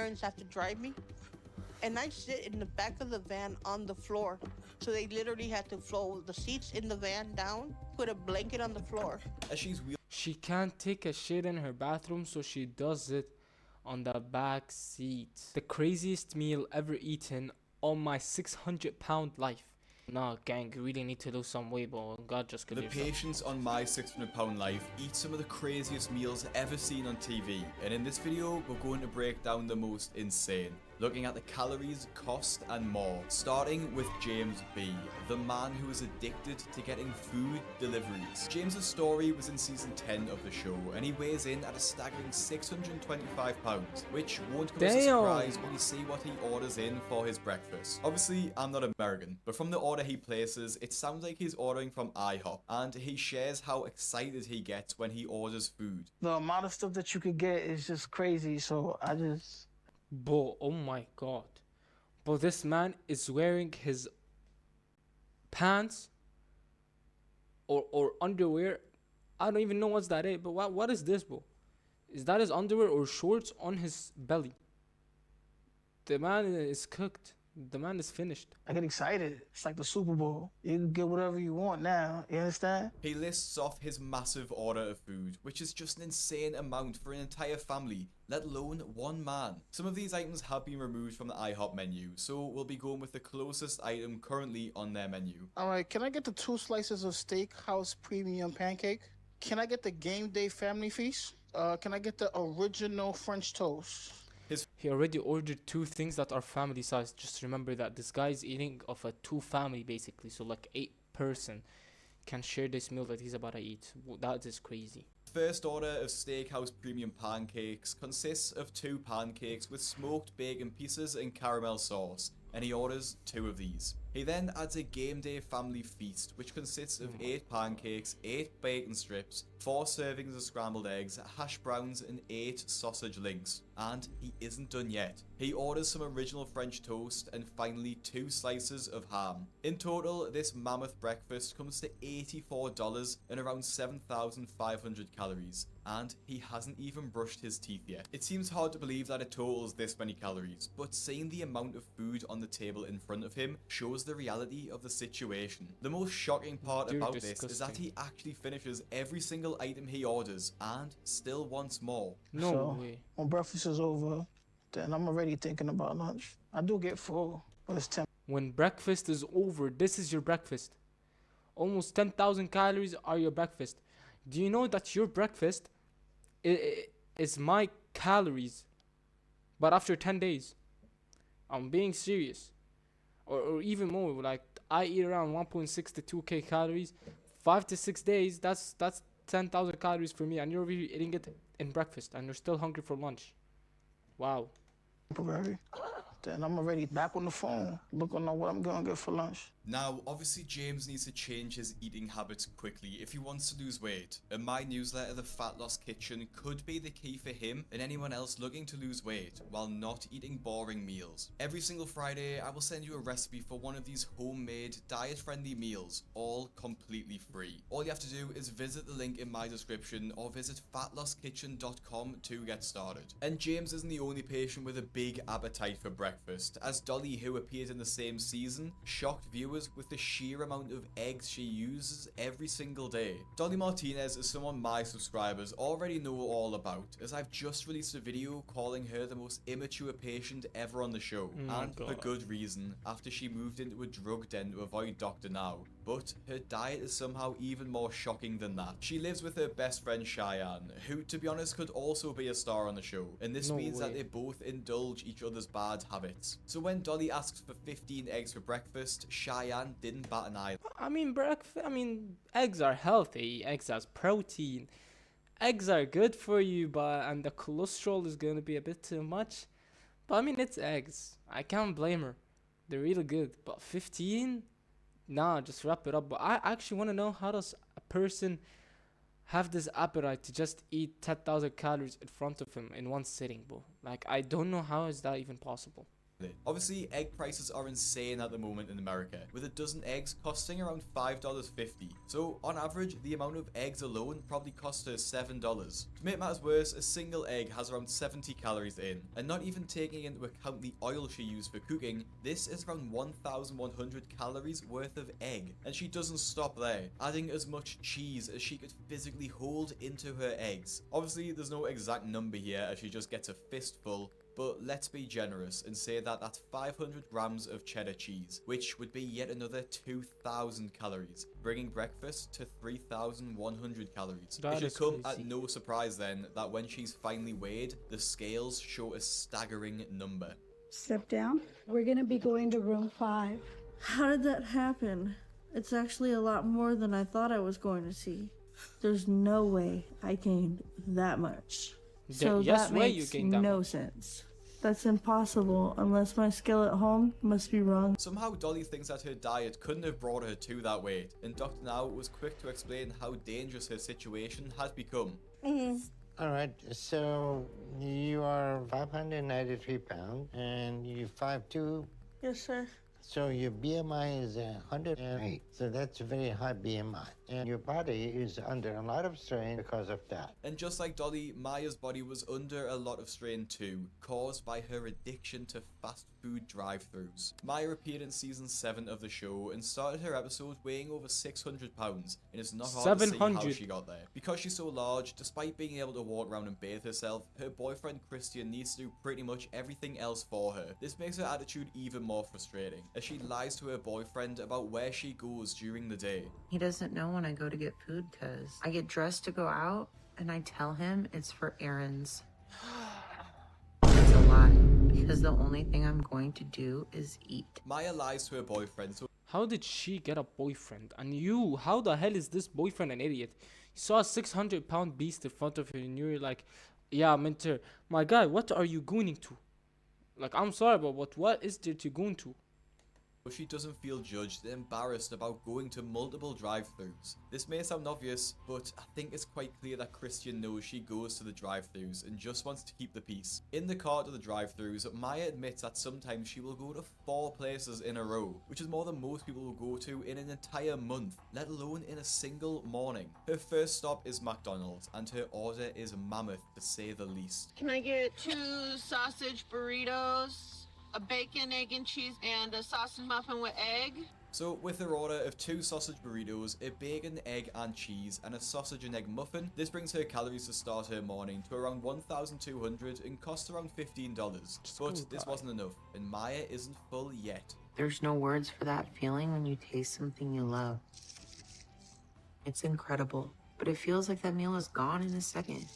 parents have to drive me, and I sit in the back of the van on the floor. So they literally had to fold the seats in the van down, put a blanket on the floor. As she's She can't take a shit in her bathroom, so she does it on the back seat. The craziest meal ever eaten on my 600-pound life. Nah, gang, you really need to lose some weight, bro. God, just kill the yourself. patients on My 600 Pound Life eat some of the craziest meals ever seen on TV, and in this video we're going to break down the most insane, looking at the calories, cost and more, starting with James B, the man who is addicted to getting food deliveries. James's story was in season 10 of the show, and he weighs in at a staggering 625 pounds, which won't come as a surprise when you see what he orders in for his breakfast. Obviously, I'm not American, but from the order he places, it sounds like he's ordering from IHOP, and he shares how excited he gets when he orders food. The amount of stuff that you could get is just crazy, so I just... Bro, oh my god. Bro, this man is wearing his pants or underwear. I don't even know what's that is, but what is this, bro? Is that his underwear or shorts on his belly? The man is cooked. The man is finished. I get excited. It's like the Super Bowl. You can get whatever you want now, you understand? He lists off his massive order of food, which is just an insane amount for an entire family, let alone one man. Some of these items have been removed from the IHOP menu, so we'll be going with the closest item currently on their menu. Alright, can I get the 2 slices of Steakhouse Premium Pancake? Can I get the Game Day Family Feast? Can I get the original French toast? He already ordered 2 things that are family size. Just remember that this guy is eating of a 2 family basically. So like 8 person can share this meal that he's about to eat. That is crazy. First order of Steakhouse Premium Pancakes consists of 2 pancakes with smoked bacon pieces and caramel sauce, and he orders 2 of these. He then adds a Game Day Family Feast, which consists of 8 pancakes, 8 bacon strips, 4 servings of scrambled eggs, hash browns and 8 sausage links. And he isn't done yet. He orders some original French toast and finally 2 slices of ham. In total, this mammoth breakfast comes to $84 and around 7,500 calories. And he hasn't even brushed his teeth yet. It seems hard to believe that it totals this many calories, but seeing the amount of food on the table in front of him shows the reality of the situation. The most shocking part You're about this is that disgusting. he actually finishes every single item he orders and still wants more. No So, way. when breakfast is over, then I'm already thinking about lunch. I do get full, but it's tempting. When breakfast is over, this is your breakfast. Almost 10,000 calories are your breakfast. Do you know that your breakfast is my calories, but after 10 days? I'm being serious. Or even more, like I eat around 1.6 to 2k calories. 5 to 6 days, that's 10,000 calories for me, and you're really eating it in breakfast and you're still hungry for lunch. Wow. Temporary. Then I'm already back on the phone, looking on what I'm gonna get for lunch. Now, obviously James needs to change his eating habits quickly if he wants to lose weight. In my newsletter, The Fat Loss Kitchen could be the key for him and anyone else looking to lose weight while not eating boring meals. Every single Friday, I will send you a recipe for one of these homemade, diet-friendly meals, all completely free. All you have to do is visit the link in my description or visit fatlosskitchen.com to get started. And James isn't the only patient with a big appetite for breakfast, as Dolly, who appeared in the same season, shocked viewers with the sheer amount of eggs she uses every single day. Dolly Martinez is someone my subscribers already know all about, as I've just released a video calling her the most immature patient ever on the show, and for good reason, after she moved into a drug den to avoid Dr. Now. But her diet is somehow even more shocking than that. She lives with her best friend Cheyenne, who to be honest could also be a star on the show, and this means that they both indulge each other's bad habits. So when Dolly asks for 15 eggs for breakfast, Cheyenne didn't bat an eye. I mean, eggs are healthy. Eggs has protein. Eggs are good for you, and the cholesterol is gonna be a bit too much. But I mean, it's eggs. I can't blame her. They're really good. But 15? Nah, just wrap it up. But I actually want to know, how does a person have this appetite to just eat 10,000 calories in front of him in one sitting, bro? Like, I don't know how is that even possible. Obviously, egg prices are insane at the moment in America, with a dozen eggs costing around $5.50. So, on average, the amount of eggs alone probably cost her $7. To make matters worse, a single egg has around 70 calories in, and not even taking into account the oil she used for cooking, this is around 1,100 calories worth of egg. And she doesn't stop there, adding as much cheese as she could physically hold into her eggs. Obviously, there's no exact number here as she just gets a fistful, but let's be generous and say that that's 500 grams of cheddar cheese, which would be yet another 2,000 calories, bringing breakfast to 3,100 calories. That It should is come crazy. at no surprise then that when she's finally weighed, the scales show a staggering number. Step down. We're gonna be going to room 5. How did that happen? It's actually a lot more than I thought I was going to see. There's no way I gained that much. So yes that way you makes gained that no much. sense. That's impossible unless my scale at home must be wrong. Somehow Dolly thinks that her diet couldn't have brought her to that weight, and Dr. Now was quick to explain how dangerous her situation has become. All right, so you are 593 pounds and you're 5'2", Yes, sir. so your BMI is 108. So that's a very high BMI. And your body is under a lot of strain because of that. And just like Dolly, Maya's body was under a lot of strain too, caused by her addiction to fast food drive-thrus. Maya appeared in season 7 of the show and started her episode weighing over 600 pounds, and it's not hard to see how 700. she got there. Because she's so large, despite being able to walk around and bathe herself, her boyfriend Christian needs to do pretty much everything else for her. This makes her attitude even more frustrating, as she lies to her boyfriend about where she goes during the day. He doesn't know when I go to get food because I get dressed to go out and I tell him it's for errands. It's a lie because the only thing I'm going to do is eat. Maya lies to her boyfriend so How did she get a boyfriend? And you, how the hell is this boyfriend an idiot? You saw a 600-pound beast in front of you and you're like, yeah, mentor, my guy, what are you going to? Like, I'm sorry, but what is there to go into? she doesn't feel judged and embarrassed about going to multiple drive-thrus. This may sound obvious, but I think it's quite clear that Christian knows she goes to the drive-thrus and just wants to keep the peace. In the car to the drive-thrus, Maya admits that sometimes she will go to 4 places in a row, which is more than most people will go to in an entire month, let alone in a single morning. Her first stop is McDonald's, and her order is mammoth to say the least. Can I get 2 sausage burritos, a bacon, egg, and cheese, and a sausage muffin with egg? So with her order of 2 sausage burritos, a bacon, egg and cheese, and a sausage and egg muffin, this brings her calories to start her morning to around 1,200 and costs around $15. But this wasn't enough, and Maya isn't full yet. There's no words for that feeling when you taste something you love. It's incredible, but it feels like that meal is gone in a second.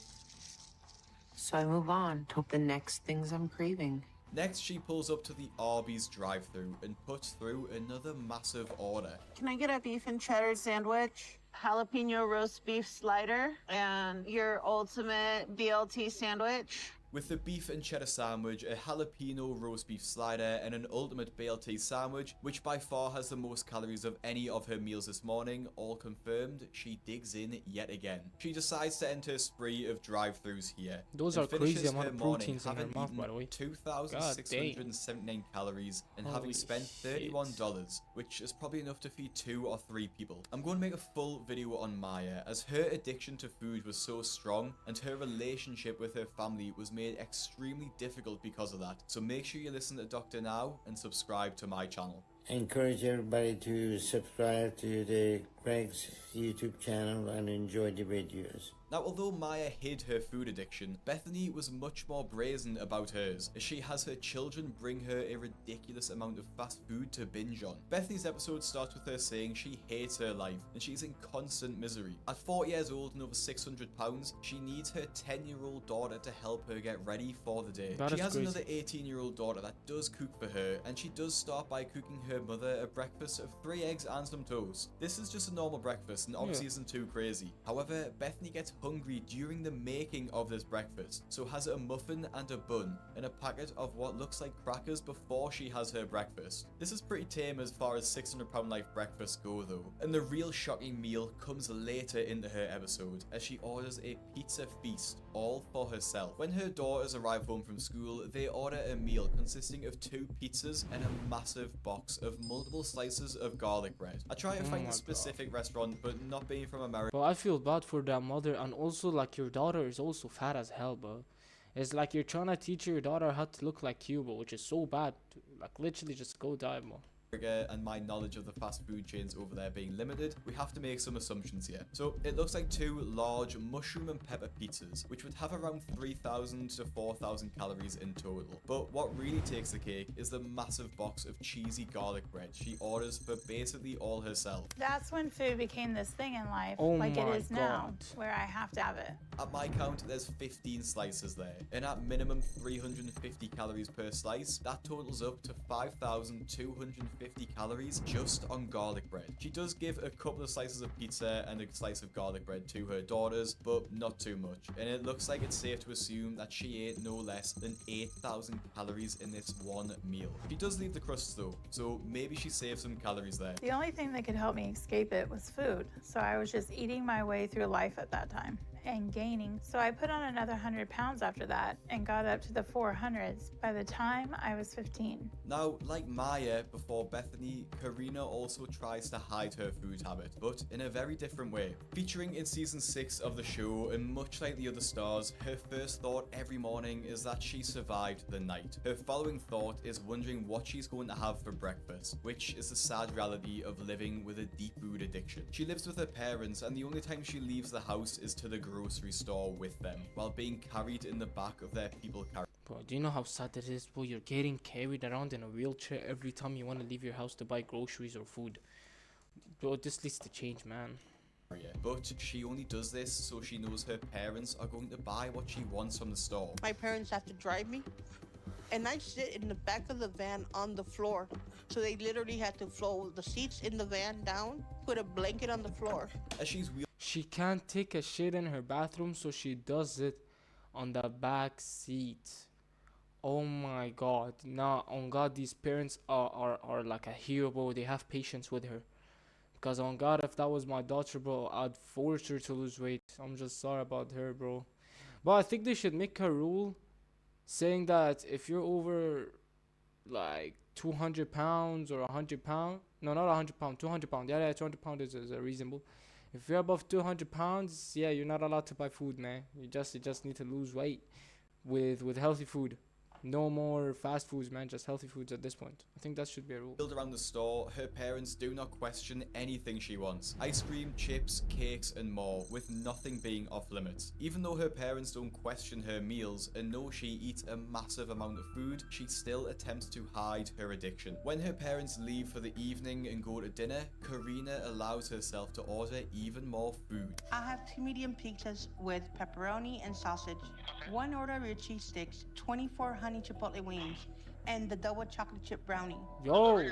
So I move on to the next things I'm craving. Next, she pulls up to the Arby's drive-thru and puts through another massive order. Can I get a beef and cheddar sandwich, jalapeno roast beef slider, and your ultimate BLT sandwich? With the beef and cheddar sandwich, a jalapeno roast beef slider, and an ultimate BLT sandwich, which by far has the most calories of any of her meals this morning, all confirmed, she digs in yet again. She decides to enter a spree of drive-thrus here. Those and are crazy finishes amount her of morning proteins in her having mouth, by eaten the way. 2,679 calories and having Holy spent $31, which is probably enough to feed 2 or 3 people. I'm going to make a full video on Maya, as her addiction to food was so strong and her relationship with her family was made extremely difficult because of that. So make sure you listen to Dr. Now and subscribe to my channel. I encourage everybody to subscribe to the Greg's YouTube channel and enjoy the videos. Now, although Maya hid her food addiction, Bethany was much more brazen about hers, as she has her children bring her a ridiculous amount of fast food to binge on. Bethany's episode starts with her saying she hates her life, and she's in constant misery. At 40 years old and over 600 pounds, she needs her 10-year-old daughter to help her get ready for the day. That She is has crazy. another 18-year-old daughter that does cook for her, and she does start by cooking her mother a breakfast of 3 eggs and some toast. This is just a normal breakfast and obviously isn't too crazy. However, Bethany gets hungry during the making of this breakfast, so has a muffin and a bun and a packet of what looks like crackers before she has her breakfast. This is pretty tame as far as 600-pound life breakfasts go though, and the real shocking meal comes later into her episode as she orders a pizza feast all for herself. When her daughters arrive home from school, they order a meal consisting of 2 pizzas and a massive box of multiple slices of garlic bread. I try to find a specific restaurant, but not being from America. But I feel bad for that mother, and also like your daughter is also fat as hell, bro. It's like you're trying to teach your daughter how to look like you, bro, which is so bad. Like literally just go die, bro. And my knowledge of the fast food chains over there being limited, we have to make some assumptions here. So it looks like 2 large mushroom and pepper pizzas, which would have around 3,000 to 4,000 calories in total. But what really takes the cake is the massive box of cheesy garlic bread she orders for basically all herself. That's when food became this thing in life, Oh like it my is now, God. where I have to have it. At my count, there's 15 slices there, and at minimum 350 calories per slice, that totals up to 5,250 calories just on garlic bread. She does give a couple of slices of pizza and a slice of garlic bread to her daughters, but not too much, and it looks like it's safe to assume that she ate no less than 8,000 calories in this one meal. She does leave the crusts though, so maybe she saved some calories there. The only thing that could help me escape it was food, so I was just eating my way through life at that time and gaining. So I put on another 100 pounds after that and got up to the 400s by the time I was 15. Now, like Maya before Bethany, Karina also tries to hide her food habit, but in a very different way. Featuring in season 6 of the show, and much like the other stars, her first thought every morning is that she survived the night. Her following thought is wondering what she's going to have for breakfast, which is the sad reality of living with a deep food addiction. She lives with her parents, and the only time she leaves the house is to the grocery store with them, while being carried in the back of their people carrier. Bro, do you know how sad it is, bro? You're getting carried around in a wheelchair every time you want to leave your house to buy groceries or food. Bro, this needs to change, man. But she only does this so she knows her parents are going to buy what she wants from the store. My parents have to drive me, and I sit in the back of the van on the floor. So they literally had to flow the seats in the van down, put a blanket on the floor. As she's She can't take a shit in her bathroom, so she does it on the back seat. Oh my god. Nah, on God, these parents are like a hero, bro. They have patience with her. Because on God, if that was my daughter, bro, I'd force her to lose weight. I'm just sorry about her, bro. But I think they should make a rule saying that if you're over like 200 pounds or 100 pounds, no, not 100 pounds, 200 pounds. Yeah, 200 pounds is reasonable. If you're above 200 pounds, yeah, you're not allowed to buy food, man. You just need to lose weight with healthy food. No more fast foods, man. Just healthy foods at this point. I think that should be a rule. Build around the store, her parents do not question anything she wants. Ice cream, chips, cakes, and more, with nothing being off limits. Even though her parents don't question her meals and know she eats a massive amount of food, she still attempts to hide her addiction. When her parents leave for the evening and go to dinner, Karina allows herself to order even more food. I'll have 2 medium pizzas with pepperoni and sausage, 1 order of cheese sticks, 24 honey chipotle wings, and the double chocolate chip brownie. Yo!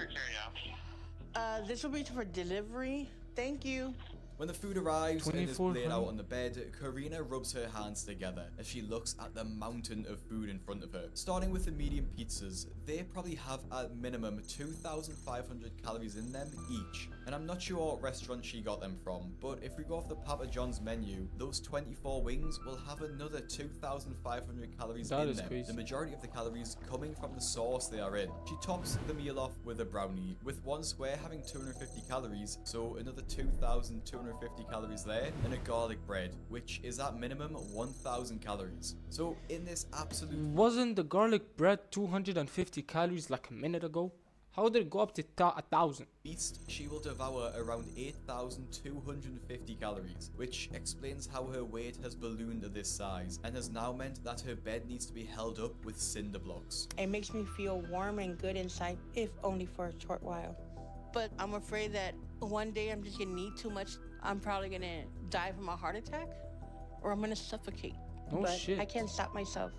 This will be for delivery. Thank you. When the food arrives and is 24 laid out honey. on the bed, Karina rubs her hands together as she looks at the mountain of food in front of her. Starting with the medium pizzas, they probably have at minimum 2,500 calories in them each. And I'm not sure what restaurant she got them from, but if we go off the Papa John's menu, those 24 wings will have another 2,500 calories That in is them. crazy. The majority of the calories coming from the sauce they are in. She tops the meal off with a brownie, with one square having 250 calories, so another 2,250 calories there, and a garlic bread, which is at minimum 1,000 calories. So in this absolute Wasn't the garlic bread 250 calories like a minute ago? How did it go up to 1,000? feast, she will devour around 8,250 calories, which explains how her weight has ballooned to this size, and has now meant that her bed needs to be held up with cinder blocks. It makes me feel warm and good inside, if only for a short while. But I'm afraid that one day I'm just gonna eat too much. I'm probably gonna die from a heart attack, or I'm gonna suffocate. No but shit. I can't stop myself.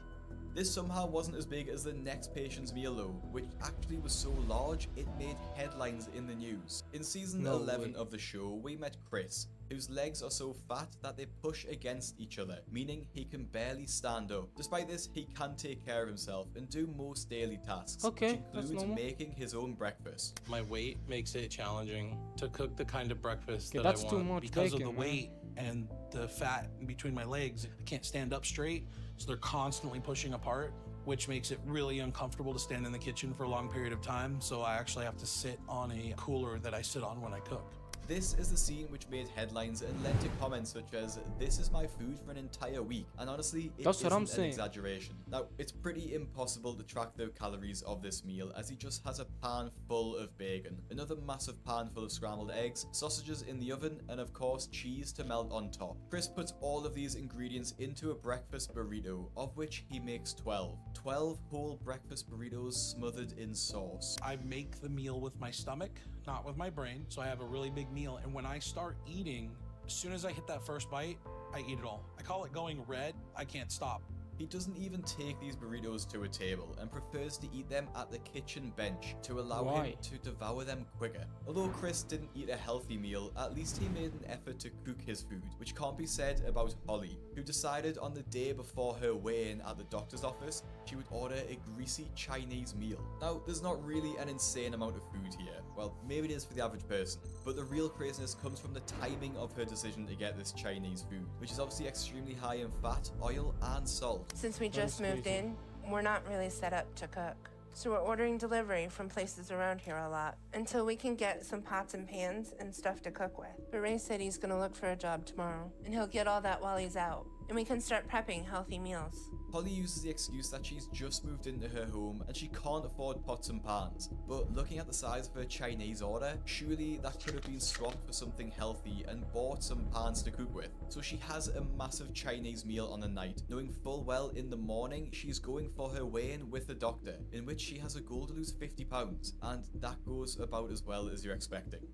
This somehow wasn't as big as the next patient's meal though, which actually was so large it made headlines in the news. In season No 11 way. of the show, we met Chris, whose legs are so fat that they push against each other, meaning he can barely stand up. Despite this, he can take care of himself and do most daily tasks, Okay, which that's includes normal. making his own breakfast. My weight makes it challenging to cook the kind of breakfast Okay, that that's I too want much because bacon, of the man. weight and the fat in between my legs. I can't stand up straight, so they're constantly pushing apart, which makes it really uncomfortable to stand in the kitchen for a long period of time. So I actually have to sit on a cooler that I sit on when I cook. This is the scene which made headlines and led to comments such as, "This is my food for an entire week," and honestly, it That's what I'm isn't an saying. exaggeration. Now, it's pretty impossible to track the calories of this meal as he just has a pan full of bacon, another massive pan full of scrambled eggs, sausages in the oven, and of course cheese to melt on top. Chris puts all of these ingredients into a breakfast burrito, of which he makes 12. 12 whole breakfast burritos smothered in sauce. I make the meal with my stomach, not with my brain. So I have a really big meal. And when I start eating, as soon as I hit that first bite, I eat it all. I call it going red. I can't stop. He doesn't even take these burritos to a table and prefers to eat them at the kitchen bench to allow Why? him to devour them quicker. Although Chris didn't eat a healthy meal, at least he made an effort to cook his food, which can't be said about Holly, who decided on the day before her weigh-in at the doctor's office she would order a greasy Chinese meal. Now, there's not really an insane amount of food here. Well, maybe it is for the average person, but the real craziness comes from the timing of her decision to get this Chinese food, which is obviously extremely high in fat, oil, and salt. Since we That just is moved crazy. in, we're not really set up to cook. So we're ordering delivery from places around here a lot until we can get some pots and pans and stuff to cook with. But Ray said he's gonna look for a job tomorrow, and he'll get all that while he's out, and we can start prepping healthy meals. Holly uses the excuse that she's just moved into her home and she can't afford pots and pans. But looking at the size of her Chinese order, surely that could have been swapped for something healthy and bought some pans to cook with. So she has a massive Chinese meal on the night, knowing full well in the morning she's going for her weigh-in with the doctor, in which she has a goal to lose 50 pounds, and that goes about as well as you're expecting.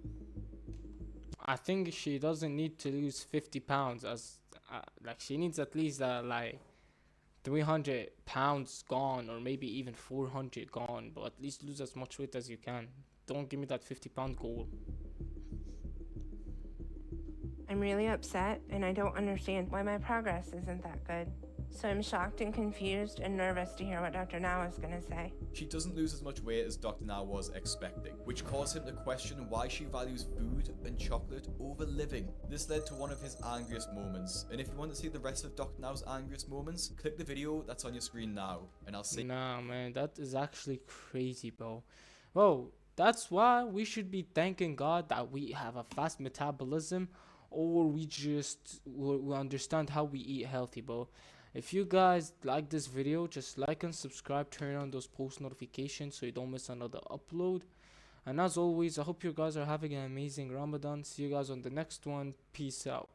I think she doesn't need to lose 50 pounds as like she needs at least like 300 pounds gone, or maybe even 400 gone, but at least lose as much weight as you can. Don't give me that 50-pound goal. I'm really upset, and I don't understand why my progress isn't that good. So I'm shocked and confused and nervous to hear what Dr. Now is gonna say. She doesn't lose as much weight as Dr. Now was expecting, which caused him to question why she values food and chocolate over living. This led to one of his angriest moments, and if you want to see the rest of Dr. Now's angriest moments, click the video that's on your screen now, and I'll see. Nah, man, that is actually crazy, bro. Well, that's why we should be thanking God that we have a fast metabolism, or we just we understand how we eat healthy, bro. If you guys like this video, just like and subscribe, turn on those post notifications so you don't miss another upload. And as always, I hope you guys are having an amazing Ramadan. See you guys on the next one. Peace out.